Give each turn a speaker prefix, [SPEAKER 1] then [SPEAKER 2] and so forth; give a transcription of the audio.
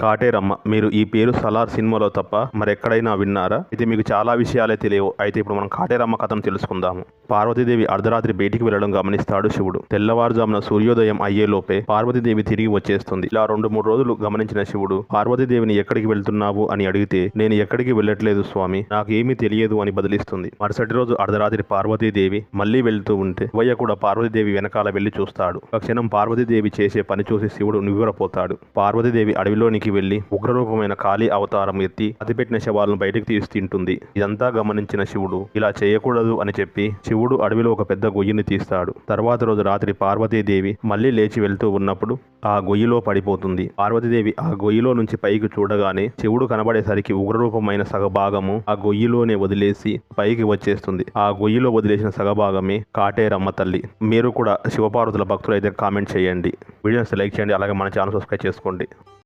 [SPEAKER 1] కాటేరమ్మ. మీరు ఈ పేరు సలార్ సినిమాలో తప్ప మరెక్కడైనా విన్నారా? ఇది మీకు చాలా విషయాలే తెలియవు. అయితే ఇప్పుడు మనం కాటేరమ్మ కథను తెలుసుకుందాము. పార్వతీదేవి అర్ధరాత్రి బయటికి వెళ్లడం గమనిస్తాడు శివుడు. తెల్లవారుజామున సూర్యోదయం అయ్యేలోపే పార్వతీదేవి తిరిగి వచ్చేస్తుంది. ఇలా 2-3 రోజులు గమనించిన శివుడు పార్వతీదేవిని ఎక్కడికి వెళ్తున్నావు అని అడిగితే, నేను ఎక్కడికి వెళ్ళట్లేదు స్వామి, నాకేమీ తెలియదు అని బదిలిస్తుంది. మరుసటి రోజు అర్ధరాత్రి పార్వతీదేవి మళ్లీ వెళ్తూ ఉంటే శివయ్య కూడా పార్వతీదేవి వెనకాల వెళ్లి చూస్తాడు. ఒక క్షణం పార్వతీదేవి చేసే పని చూసి శివుడు నివ్వెరపోతాడు. పార్వతీదేవి అడవిలోనికి వెళ్లి ఉగ్రరూపమైన కాళీ అవతారం ఎత్తి అతిపెట్టిన శవాలను బయటకు తీసి తింటుంది. ఇదంతా గమనించిన శివుడు ఇలా చేయకూడదు అని చెప్పి శివుడు అడవిలో ఒక పెద్ద గొయ్యిని తీస్తాడు. తర్వాత రోజు రాత్రి పార్వతీదేవి మళ్లీ లేచి వెళ్తూ ఉన్నప్పుడు ఆ గొయ్యిలో పడిపోతుంది. పార్వతీదేవి ఆ గొయ్యిలో నుంచి పైకి చూడగానే శివుడు కనబడేసరికి ఉగ్రరూపమైన సగభాగము ఆ గొయ్యిలోనే వదిలేసి పైకి వచ్చేస్తుంది. ఆ గొయ్యిలో వదిలేసిన సగభాగమే కాటేరమ్మ తల్లి. మీరు కూడా శివపార్వతుల భక్తులు అయితే కామెంట్ చేయండి. వీడియోని లైక్ చేయండి. అలాగే మన ఛానల్ సబ్స్క్రైబ్ చేసుకోండి.